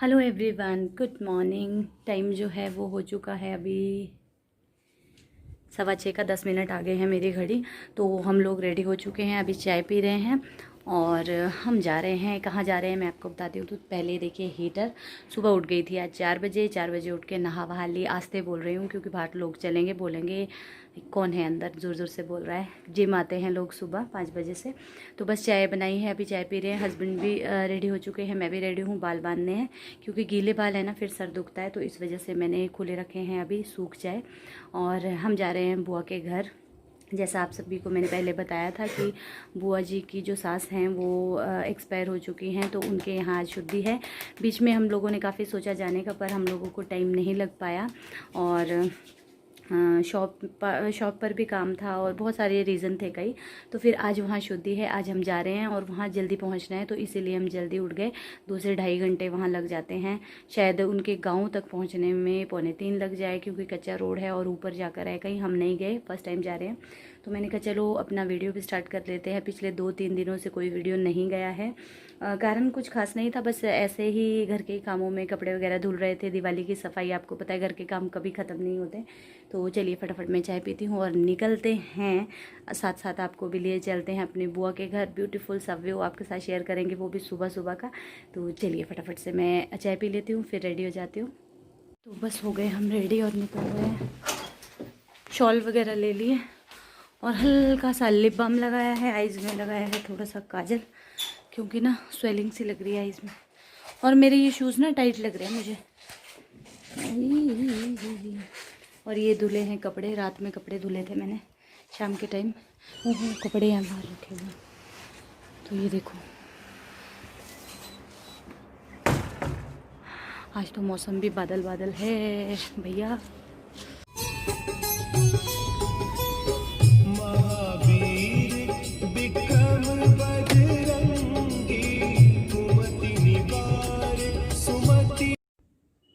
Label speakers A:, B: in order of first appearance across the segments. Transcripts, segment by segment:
A: Hello everyone, good morning. Time जो है वो हो चुका है अभी 6:15 का 10 मिनट आगे है मेरी घड़ी। तो हम लोग रेडी हो चुके हैं, अभी चाय पी रहे हैं और हम जा रहे हैं। कहाँ जा रहे हैं मैं आपको बताती हूँ। तो पहले देखिए हीटर, सुबह उठ गई थी आज 4 बजे उठ के नहा वहा ली। आस्ते बोल रही हूँ क्योंकि बाहर लोग चलेंगे, बोलेंगे कौन है अंदर ज़ोर ज़ोर से बोल रहा है। जिम आते हैं लोग सुबह 5 बजे से। तो बस चाय बनाई है, अभी चाय पी रहे हैं। हस्बैंड भी रेडी हो चुके हैं, मैं भी रेडी हूँ। बाल बांधने हैं क्योंकि गीले बाल है ना, फिर सर दुखता है, तो इस वजह से मैंने खुले रखे हैं, अभी सूख जाए। और हम जा रहे हैं बुआ के घर। जैसा आप सभी को मैंने पहले बताया था कि बुआ जी की जो सास हैं वो एक्सपायर हो चुकी हैं, तो उनके यहाँ आज शुद्धि है। बीच में हम लोगों ने काफ़ी सोचा जाने का, पर हम लोगों को टाइम नहीं लग पाया और शॉप पर भी काम था और बहुत सारे रीज़न थे कई। तो फिर आज वहाँ शुद्धि है, आज हम जा रहे हैं और वहाँ जल्दी पहुँचना है, तो इसीलिए हम जल्दी उठ गए। 2 से ढाई घंटे वहाँ लग जाते हैं, शायद उनके गांव तक पहुँचने में 2:45 लग जाए क्योंकि कच्चा रोड है और ऊपर जाकर है कहीं। हम नहीं गए, फर्स्ट टाइम जा रहे हैं, तो मैंने कहा चलो अपना वीडियो भी स्टार्ट कर लेते हैं। पिछले 2-3 दिनों से कोई वीडियो नहीं गया है, कारण कुछ खास नहीं था, बस ऐसे ही घर के कामों में कपड़े वगैरह धुल रहे थे। दिवाली की सफाई, आपको पता है घर के काम कभी ख़त्म नहीं होते। तो चलिए फटाफट मैं चाय पीती हूँ और निकलते हैं। साथ साथ आपको भी लिए चलते हैं अपने बुआ के घर। ब्यूटीफुल सा व्यू आपके साथ शेयर करेंगे, वो भी सुबह सुबह का। तो चलिए फटाफट से मैं चाय पी लेती हूँ, फिर रेडी हो जाती हूँ। तो बस हो गए हम रेडी और निकल रहे हैं। शॉल वगैरह ले लिए और हल्का सा लिप बाम लगाया है, आइज़ में लगाया है थोड़ा सा काजल, क्योंकि ना स्वेलिंग सी लग रही है आइज़ में। और मेरे ये शूज़ ना टाइट लग रहे हैं मुझे। और ये धुले हैं कपड़े, रात में कपड़े धुले थे मैंने शाम के टाइम। कपड़े यहाँ बाहर रखे हुए, तो ये देखो। आज तो मौसम भी बादल बादल है भैया।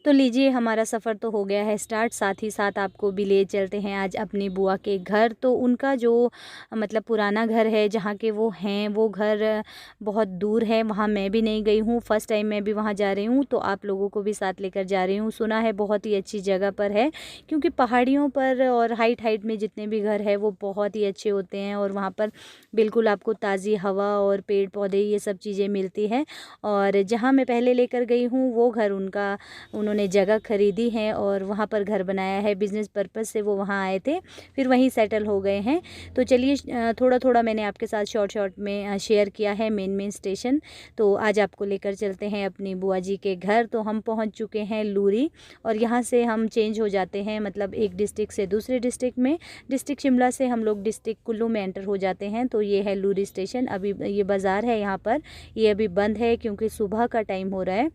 A: तो लीजिए, हमारा सफ़र तो हो गया है स्टार्ट। साथ ही साथ आपको भी ले चलते हैं आज अपनी बुआ के घर। तो उनका जो मतलब पुराना घर है जहाँ के वो हैं, वो घर बहुत दूर है। वहाँ मैं भी नहीं गई हूँ, फ़र्स्ट टाइम मैं भी वहाँ जा रही हूँ, तो आप लोगों को भी साथ लेकर जा रही हूँ। सुना है बहुत ही अच्छी जगह पर है, क्योंकि पहाड़ियों पर और हाइट में जितने भी घर है वो बहुत ही अच्छे होते हैं और वहाँ पर बिल्कुल आपको ताज़ी हवा और पेड़ पौधे ये सब चीज़ें मिलती हैं। और जहाँ मैं पहले लेकर गई हूँ वो घर उन्होंने जगह खरीदी है और वहाँ पर घर बनाया है। बिज़नेस पर्पस से वो वहाँ आए थे, फिर वहीं सेटल हो गए हैं। तो चलिए थोड़ा थोड़ा मैंने आपके साथ शॉर्ट में शेयर किया है मेन स्टेशन। तो आज आपको लेकर चलते हैं अपनी बुआ जी के घर। तो हम पहुँच चुके हैं लूरी, और यहाँ से हम चेंज हो जाते हैं, मतलब एक डिस्ट्रिक्ट से दूसरे डिस्ट्रिक्ट में। डिस्ट्रिक्ट शिमला से हम लोग डिस्ट्रिक्ट कुल्लू में एंटर हो जाते हैं। तो ये है लूरी स्टेशन। अभी ये बाज़ार है यहाँ पर, ये अभी बंद है क्योंकि सुबह का टाइम हो रहा है।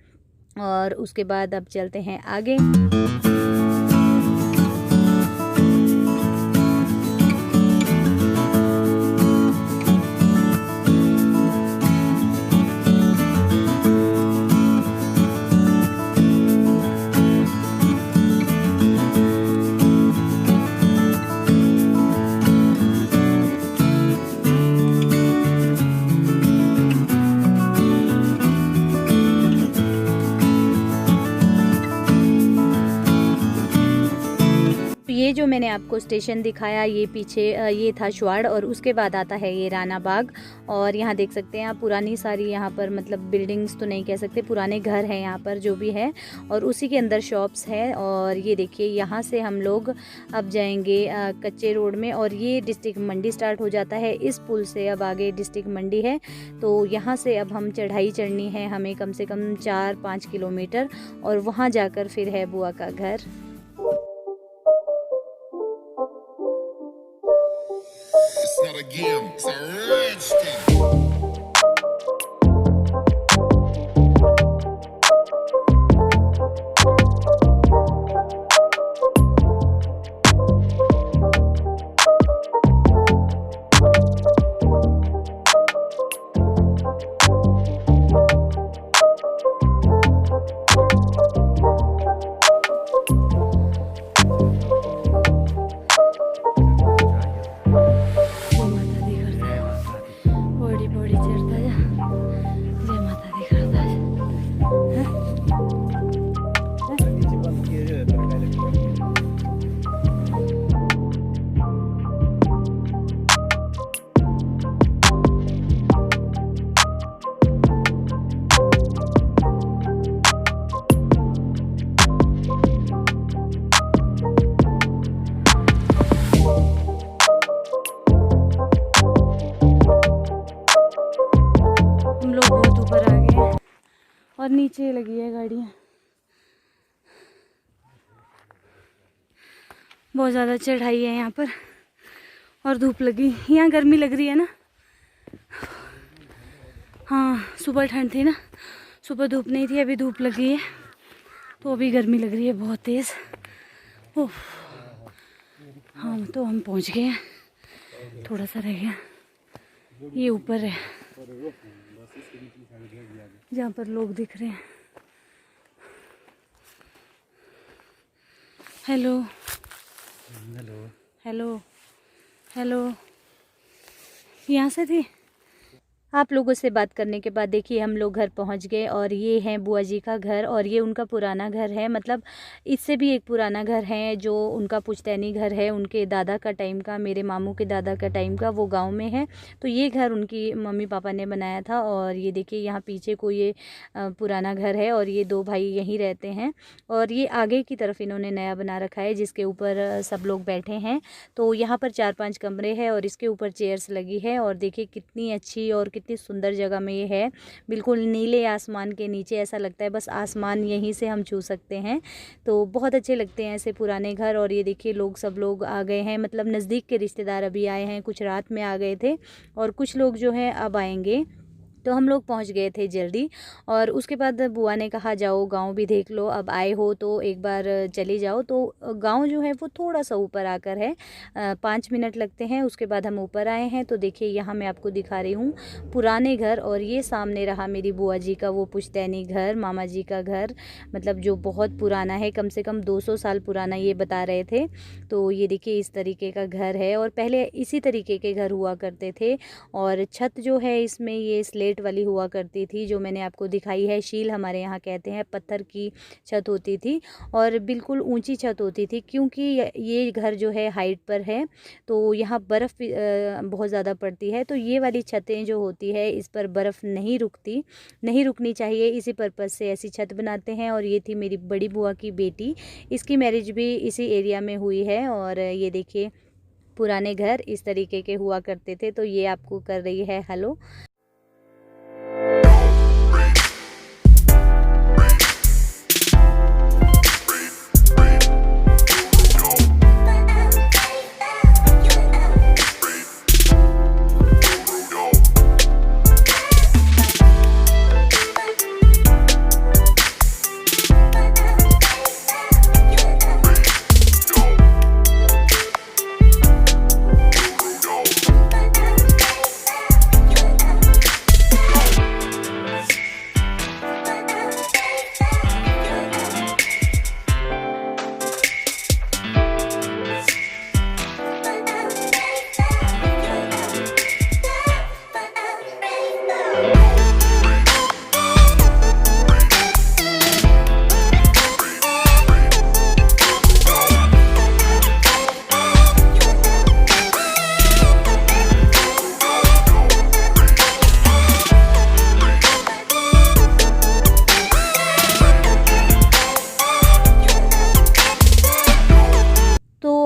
A: और उसके बाद अब चलते हैं आगे। ये जो मैंने आपको स्टेशन दिखाया, ये पीछे ये था शुआड़, और उसके बाद आता है ये राना बाग। और यहाँ देख सकते हैं आप पुरानी सारी यहाँ पर, मतलब बिल्डिंग्स तो नहीं कह सकते, पुराने घर हैं यहाँ पर जो भी है, और उसी के अंदर शॉप्स है। और ये देखिए, यहाँ से हम लोग अब जाएंगे कच्चे रोड में, और ये डिस्ट्रिक्ट मंडी स्टार्ट हो जाता है। इस पुल से अब आगे डिस्ट्रिक्ट मंडी है। तो यहाँ से अब हम चढ़ाई चढ़नी है हमें कम से कम 4-5 किलोमीटर, और वहाँ जाकर फिर है बुआ का घर।
B: It's not a game, it's a rich thing.
A: बड़ी चढ़ता जा, जय माता दी करता जा। और नीचे लगी है गाड़ियाँ। बहुत ज़्यादा चढ़ाई है यहाँ पर और धूप लगी, यहाँ गर्मी लग रही है ना। हाँ सुबह ठंड थी ना, सुबह धूप नहीं थी, अभी धूप लगी है तो अभी गर्मी लग रही है बहुत तेज़। ओह हाँ तो हम पहुँच गए हैं, थोड़ा सा रह गया। ये ऊपर है जहाँ पर लोग दिख रहे हैं। हेलो
C: हेलो
A: हेलो हेलो, यहाँ से थी। आप लोगों से बात करने के बाद देखिए हम लोग घर पहुंच गए और ये है बुआ जी का घर और ये उनका पुराना घर है, मतलब इससे भी एक पुराना घर है जो उनका पुश्तैनी घर है, उनके दादा का टाइम का, मेरे मामू के दादा का टाइम का, वो गांव में है। तो ये घर उनकी मम्मी पापा ने बनाया था और ये देखिए यहाँ पीछे को ये पुराना घर है और ये दो भाई यहीं रहते हैं। और ये आगे की तरफ इन्होंने नया बना रखा है जिसके ऊपर सब लोग बैठे हैं। तो यहाँ पर 4-5 कमरे हैं और इसके ऊपर चेयर्स लगी है और देखिए कितनी अच्छी और कितनी सुंदर जगह में ये है, बिल्कुल नीले आसमान के नीचे। ऐसा लगता है बस आसमान यहीं से हम छू सकते हैं। तो बहुत अच्छे लगते हैं ऐसे पुराने घर। और ये देखिए लोग सब लोग आ गए हैं, मतलब नज़दीक के रिश्तेदार अभी आए हैं, कुछ रात में आ गए थे और कुछ लोग जो हैं अब आएंगे। तो हम लोग पहुंच गए थे जल्दी और उसके बाद बुआ ने कहा जाओ गांव भी देख लो, अब आए हो तो एक बार चले जाओ। तो गांव जो है वो थोड़ा सा ऊपर आकर है, 5 मिनट लगते हैं, उसके बाद हम ऊपर आए हैं। तो देखिए यहाँ मैं आपको दिखा रही हूँ पुराने घर और ये सामने रहा मेरी बुआ जी का वो पुश्तैनी घर, मामा जी का घर, मतलब जो बहुत पुराना है, कम से कम 200 साल पुराना ये बता रहे थे। तो ये देखिए इस तरीके का घर है और पहले इसी तरीके के घर हुआ करते थे। और छत जो है इसमें ये स्लेट वाली हुआ करती थी, जो मैंने आपको दिखाई है, शील हमारे यहाँ कहते हैं, पत्थर की छत होती थी और बिल्कुल ऊंची छत होती थी क्योंकि ये घर जो है हाइट पर है तो यहाँ बर्फ़ बहुत ज़्यादा पड़ती है। तो ये वाली छतें जो होती है इस पर बर्फ़ नहीं रुकनी चाहिए, इसी पर्पज़ से ऐसी छत बनाते हैं। और ये थी मेरी बड़ी बुआ की बेटी, इसकी मैरिज भी इसी एरिया में हुई है। और ये देखिए पुराने घर इस तरीके के हुआ करते थे। तो ये आपको कर रही है हेलो।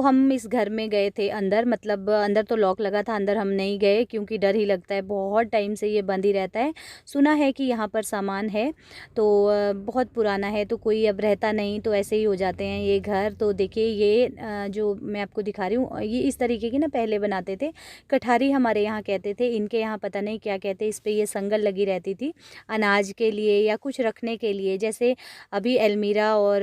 A: हम इस घर में गए थे अंदर, मतलब अंदर तो लॉक लगा था, अंदर हम नहीं गए क्योंकि डर ही लगता है, बहुत टाइम से ये बंद ही रहता है। सुना है कि यहाँ पर सामान है तो बहुत पुराना है तो कोई अब रहता नहीं, तो ऐसे ही हो जाते हैं ये घर। तो देखिए ये जो मैं आपको दिखा रही हूँ ये इस तरीके की ना पहले बनाते थे, कठारी हमारे यहाँ कहते थे, इनके यहाँ पता नहीं क्या कहते। इस पर ये संगल लगी रहती थी अनाज के लिए या कुछ रखने के लिए, जैसे अभी अलमीरा और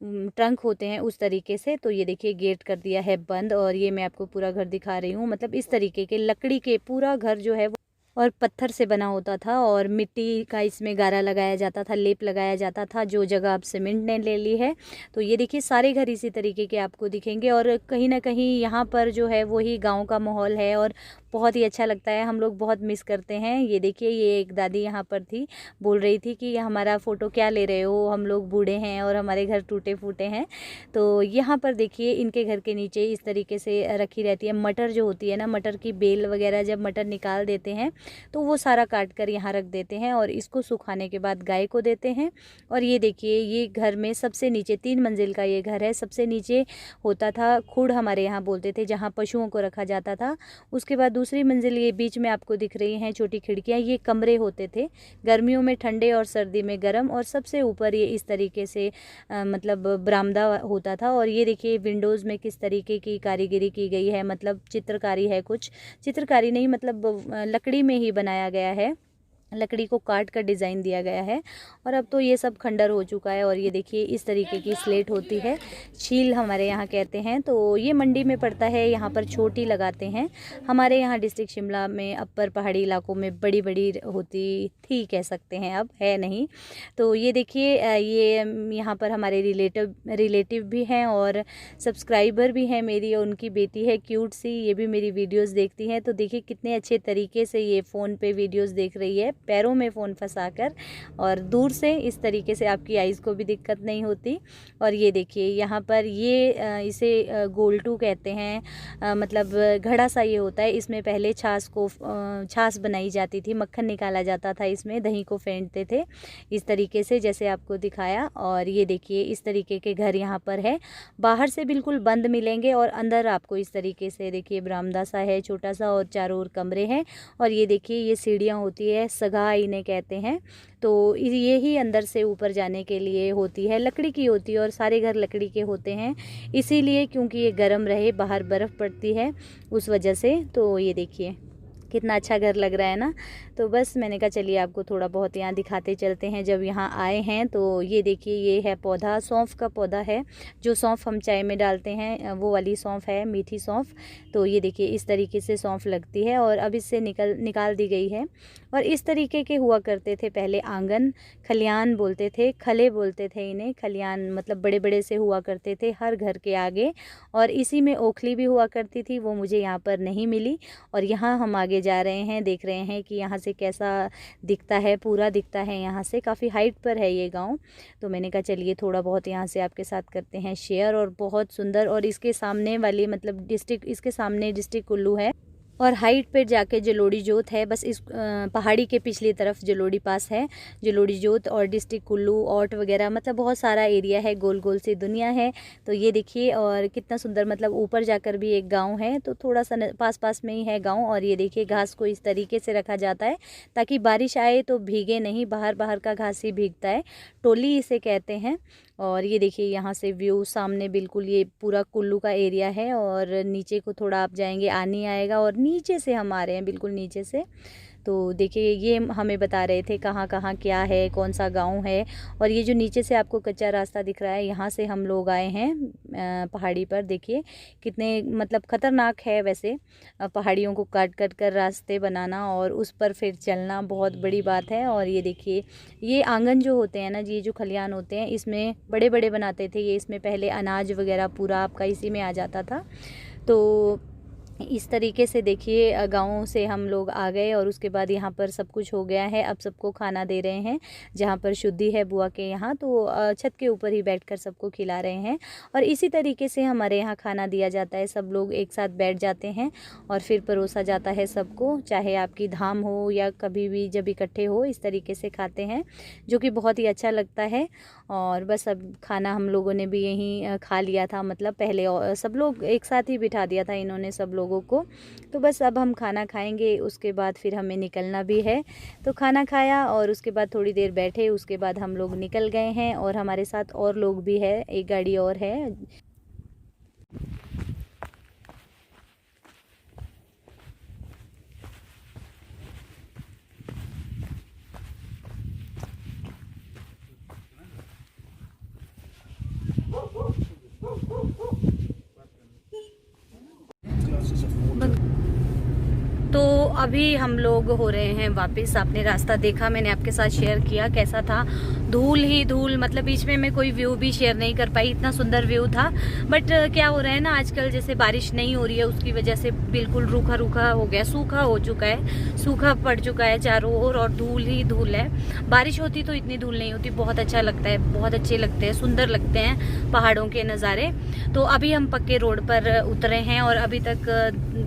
A: ट्रंक होते हैं उस तरीके से। तो ये देखिए गेट कर दिया है बंद और ये मैं आपको पूरा घर दिखा रही हूँ, मतलब इस तरीके के लकड़ी के पूरा घर जो है वो और पत्थर से बना होता था और मिट्टी का इसमें गारा लगाया जाता था, लेप लगाया जाता था, जो जगह अब सीमेंट ने ले ली है। तो ये देखिए सारे घर इसी तरीके के आपको दिखेंगे और कहीं ना कहीं यहाँ पर जो है वही गांव का माहौल है और बहुत ही अच्छा लगता है, हम लोग बहुत मिस करते हैं। ये देखिए ये एक दादी यहाँ पर थी, बोल रही थी कि हमारा फ़ोटो क्या ले रहे हो, हम लोग बूढ़े हैं और हमारे घर टूटे फूटे हैं। तो यहाँ पर देखिए इनके घर के नीचे इस तरीके से रखी रहती है मटर, जो होती है ना मटर की बेल वगैरह, जब मटर निकाल देते हैं तो वो सारा काट कर यहाँ रख देते हैं और इसको सुखाने के बाद गाय को देते हैं। और ये देखिए ये घर में सबसे नीचे 3 मंजिल का ये घर है, सबसे नीचे होता था खुड़, हमारे यहाँ बोलते थे, जहाँ पशुओं को रखा जाता था। उसके बाद दूसरी मंजिल ये बीच में आपको दिख रही हैं छोटी खिड़कियाँ, ये कमरे होते थे, गर्मियों में ठंडे और सर्दी में गर्म। और सबसे ऊपर ये इस तरीके से मतलब बरामदा होता था। और ये देखिए विंडोज़ में किस तरीके की कारीगरी की गई है, मतलब चित्रकारी है, कुछ चित्रकारी नहीं मतलब लकड़ी में ही बनाया गया है, लकड़ी को काट कर डिज़ाइन दिया गया है। और अब तो ये सब खंडर हो चुका है। और ये देखिए इस तरीके की स्लेट होती है, छील हमारे यहाँ कहते हैं। तो ये मंडी में पड़ता है, यहाँ पर छोटी लगाते हैं। हमारे यहाँ डिस्ट्रिक्ट शिमला में अपर पहाड़ी इलाकों में बड़ी बड़ी होती थी, कह सकते हैं, अब है नहीं। तो ये देखिए ये यहाँ पर हमारे रिलेटिव भी हैं और सब्सक्राइबर भी हैं मेरी, और उनकी बेटी है क्यूट सी, ये भी मेरी वीडियोस देखती हैं। तो देखिए कितने अच्छे तरीके से ये फ़ोन पे वीडियोस देख रही है, पैरों में फ़ोन फंसाकर, और दूर से इस तरीके से आपकी आइज़ को भी दिक्कत नहीं होती। और ये देखिए यहाँ पर ये इसे गोलटू कहते हैं, मतलब घड़ा सा ये होता है। इसमें पहले छाछ बनाई जाती थी, मक्खन निकाला जाता था, इसमें दही को फेंटते थे इस तरीके से जैसे आपको दिखाया। और ये देखिए इस तरीके के घर यहाँ पर है, बाहर से बिल्कुल बंद मिलेंगे और अंदर आपको इस तरीके से देखिए बरामदा सा है छोटा सा, और चारों ओर कमरे हैं। और ये देखिए ये सीढ़ियाँ होती है, सगा इन्हें कहते हैं। तो ये ही अंदर से ऊपर जाने के लिए होती है, लकड़ी की होती है, और सारे घर लकड़ी के होते हैं इसीलिए, क्योंकि ये गर्म रहे, बाहर बर्फ़ पड़ती है उस वजह से। तो ये देखिए कितना अच्छा घर लग रहा है ना। तो बस मैंने कहा चलिए आपको थोड़ा बहुत यहाँ दिखाते चलते हैं जब यहाँ आए हैं। तो ये देखिए ये है पौधा, सौंफ का पौधा है, जो सौंफ हम चाय में डालते हैं वो वाली सौंफ है, मीठी सौंफ। तो ये देखिए इस तरीके से सौंफ लगती है, और अब इससे निकाल दी गई है। और इस तरीके के हुआ करते थे पहले आंगन, खलियान बोलते थे, खले बोलते थे इन्हें, खलियान मतलब बड़े बड़े से हुआ करते थे हर घर के आगे। और इसी में ओखली भी हुआ करती थी, वो मुझे यहाँ पर नहीं मिली। और यहाँ हम आगे जा रहे हैं, देख रहे हैं कि यहाँ से कैसा दिखता है, पूरा दिखता है यहाँ से, काफ़ी हाइट पर है ये गांव। तो मैंने कहा चलिए थोड़ा बहुत यहाँ से आपके साथ करते हैं शेयर। और बहुत सुंदर, और इसके सामने वाली मतलब डिस्ट्रिक्ट, इसके सामने डिस्ट्रिक्ट कुल्लू है, और हाइट पे जाके जलोड़ी जोत है, बस इस पहाड़ी के पिछली तरफ जलोड़ी पास है, जलोड़ी जोत और डिस्ट्रिक्ट कुल्लू औट वगैरह, मतलब बहुत सारा एरिया है, गोल गोल सी दुनिया है। तो ये देखिए और कितना सुंदर, मतलब ऊपर जाकर भी एक गांव है, तो थोड़ा सा पास पास में ही है गांव। और ये देखिए घास को इस तरीके से रखा जाता है ताकि बारिश आए तो भीगे नहीं, बाहर का घास ही भीगता है, टोली इसे कहते हैं। और ये देखिए यहाँ से व्यू सामने बिल्कुल ये पूरा कुल्लू का एरिया है, और नीचे को थोड़ा आप जाएंगे आनी आएगा, और नीचे से हम आ रहे हैं बिल्कुल नीचे से। तो देखिए ये हमें बता रहे थे कहाँ कहाँ क्या है, कौन सा गांव है। और ये जो नीचे से आपको कच्चा रास्ता दिख रहा है, यहाँ से हम लोग आए हैं पहाड़ी पर। देखिए कितने मतलब ख़तरनाक है वैसे, पहाड़ियों को काट कर रास्ते बनाना और उस पर फिर चलना बहुत बड़ी बात है। और ये देखिए ये आंगन जो होते हैं ना, ये जो खलियान होते हैं, इसमें बड़े बड़े बनाते थे ये, इसमें पहले अनाज वगैरह पूरा आपका इसी में आ जाता था। तो इस तरीके से देखिए गाँव से हम लोग आ गए, और उसके बाद यहाँ पर सब कुछ हो गया है। अब सबको खाना दे रहे हैं, जहाँ पर शुद्धि है बुआ के यहाँ, तो छत के ऊपर ही बैठकर सबको खिला रहे हैं। और इसी तरीके से हमारे यहाँ खाना दिया जाता है, सब लोग एक साथ बैठ जाते हैं और फिर परोसा जाता है सबको, चाहे आपकी धाम हो या कभी भी जब इकट्ठे हो, इस तरीके से खाते हैं, जो कि बहुत ही अच्छा लगता है। और बस अब खाना हम लोगों ने भी यहीं खा लिया था, मतलब पहले सब लोग एक साथ ही बिठा दिया था इन्होंने सब लोगों को। तो बस अब हम खाना खाएंगे, उसके बाद फिर हमें निकलना भी है। तो खाना खाया और उसके बाद थोड़ी देर बैठे, उसके बाद हम लोग निकल गए हैं। और हमारे साथ और लोग भी है, एक गाड़ी और है। तो अभी हम लोग हो रहे हैं वापस। आपने रास्ता देखा, मैंने आपके साथ शेयर किया कैसा था, धूल ही धूल, मतलब बीच में मैं कोई व्यू भी शेयर नहीं कर पाई, इतना सुंदर व्यू था। बट क्या हो रहा है ना, आजकल जैसे बारिश नहीं हो रही है, उसकी वजह से बिल्कुल रूखा रूखा हो गया, सूखा हो चुका है, सूखा पड़ चुका है चारों ओर, और धूल ही धूल है। बारिश होती तो इतनी धूल नहीं होती, बहुत अच्छा लगता है, बहुत अच्छे लगते हैं, सुंदर लगते हैं पहाड़ों के नज़ारे। तो अभी हम पक्के रोड पर उतरे हैं, और अभी तक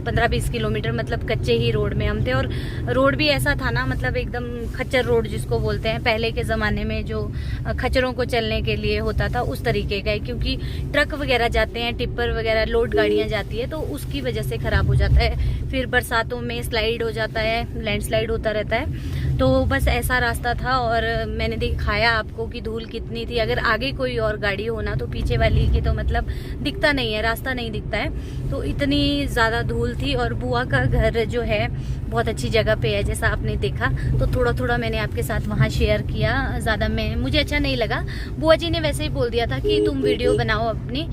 A: 15-20 किलोमीटर मतलब कच्चे ही रोड में हम थे। और रोड भी ऐसा था ना, मतलब एकदम खच्चर रोड जिसको बोलते हैं, पहले के ज़माने में जो जो खच्चरों को चलने के लिए होता था उस तरीके का है, क्योंकि ट्रक वगैरह जाते हैं, टिप्पर वगैरह लोड गाड़ियां जाती है तो उसकी वजह से ख़राब हो जाता है। फिर बरसातों में स्लाइड हो जाता है, लैंडस्लाइड होता रहता है। तो बस ऐसा रास्ता था और मैंने दिखाया आपको कि धूल कितनी थी। अगर आगे कोई और गाड़ी हो ना तो पीछे वाली की तो मतलब दिखता नहीं है, रास्ता नहीं दिखता है। तो इतनी ज़्यादा धूल थी। और बुआ का घर जो है बहुत अच्छी जगह पे है, जैसा आपने देखा। तो थोड़ा थोड़ा मैंने आपके साथ वहाँ शेयर किया, ज़्यादा मुझे अच्छा नहीं लगा। बुआ जी ने वैसे ही बोल दिया था कि तुम वीडियो बनाओ अपनी,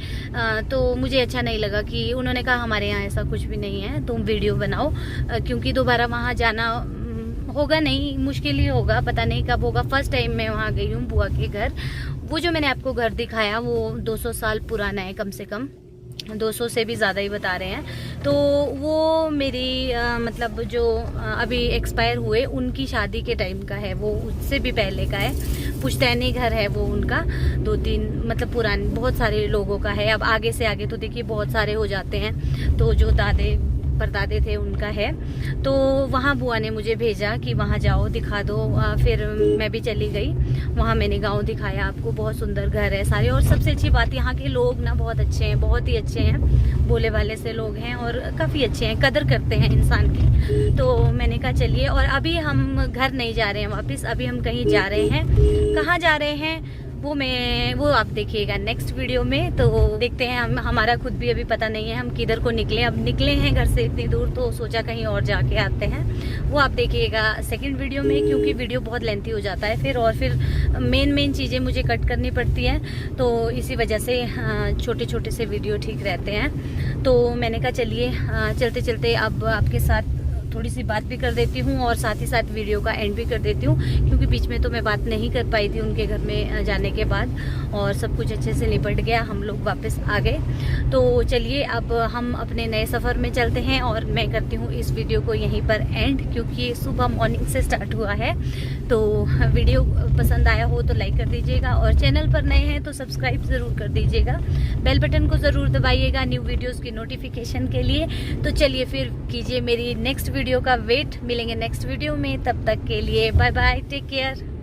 A: तो मुझे अच्छा नहीं लगा कि उन्होंने कहा हमारे यहाँ ऐसा कुछ भी नहीं है, तुम वीडियो बनाओ, क्योंकि दोबारा वहाँ जाना होगा नहीं, मुश्किल ही होगा, पता नहीं कब होगा। फर्स्ट टाइम मैं वहाँ गई हूँ बुआ के घर। वो जो मैंने आपको घर दिखाया वो 200 साल पुराना है, कम से कम 200 से भी ज़्यादा ही बता रहे हैं। तो वो मेरी मतलब जो अभी एक्सपायर हुए उनकी शादी के टाइम का है, वो उससे भी पहले का है। पुश्तैनी घर है वो उनका, 2-3 मतलब पुराने बहुत सारे लोगों का है। अब आगे से आगे तो देखिए बहुत सारे हो जाते हैं। तो जो दादे परदादे थे उनका है। तो वहाँ बुआ ने मुझे भेजा कि वहाँ जाओ दिखा दो। फिर मैं भी चली गई वहाँ, मैंने गांव दिखाया आपको। बहुत सुंदर घर है सारे। और सबसे अच्छी बात यहाँ के लोग ना बहुत अच्छे हैं, बहुत ही अच्छे हैं, बोले वाले से लोग हैं और काफ़ी अच्छे हैं, कदर करते हैं इंसान की। तो मैंने कहा चलिए। और अभी हम घर नहीं जा रहे हैं वापस, अभी हम कहीं जा रहे हैं। कहाँ जा रहे हैं वो आप देखिएगा नेक्स्ट वीडियो में। तो देखते हैं, हमारा खुद भी अभी पता नहीं है हम किधर को निकले। अब निकले हैं घर से इतनी दूर तो सोचा कहीं और जाके आते हैं। वो आप देखिएगा सेकंड वीडियो में, क्योंकि वीडियो बहुत लेंथी हो जाता है फिर। और फिर मेन चीज़ें मुझे कट करनी पड़ती हैं, तो इसी वजह से छोटे छोटे से वीडियो ठीक रहते हैं। तो मैंने कहा चलिए चलते चलते अब आपके साथ थोड़ी सी बात भी कर देती हूँ और साथ ही साथ वीडियो का एंड भी कर देती हूँ, क्योंकि बीच में तो मैं बात नहीं कर पाई थी उनके घर में जाने के बाद। और सब कुछ अच्छे से निपट गया, हम लोग वापस आ गए। तो चलिए अब हम अपने नए सफ़र में चलते हैं और मैं करती हूँ इस वीडियो को यहीं पर एंड, क्योंकि सुबह मॉर्निंग से स्टार्ट हुआ है। तो वीडियो पसंद आया हो तो लाइक कर दीजिएगा और चैनल पर नए हैं तो सब्सक्राइब ज़रूर कर दीजिएगा। बेल बटन को ज़रूर दबाइएगा न्यू वीडियोज़ की नोटिफिकेशन के लिए। तो चलिए फिर कीजिए मेरी नेक्स्ट वीडियो का वेट। मिलेंगे नेक्स्ट वीडियो में, तब तक के लिए बाय बाय, टेक केयर।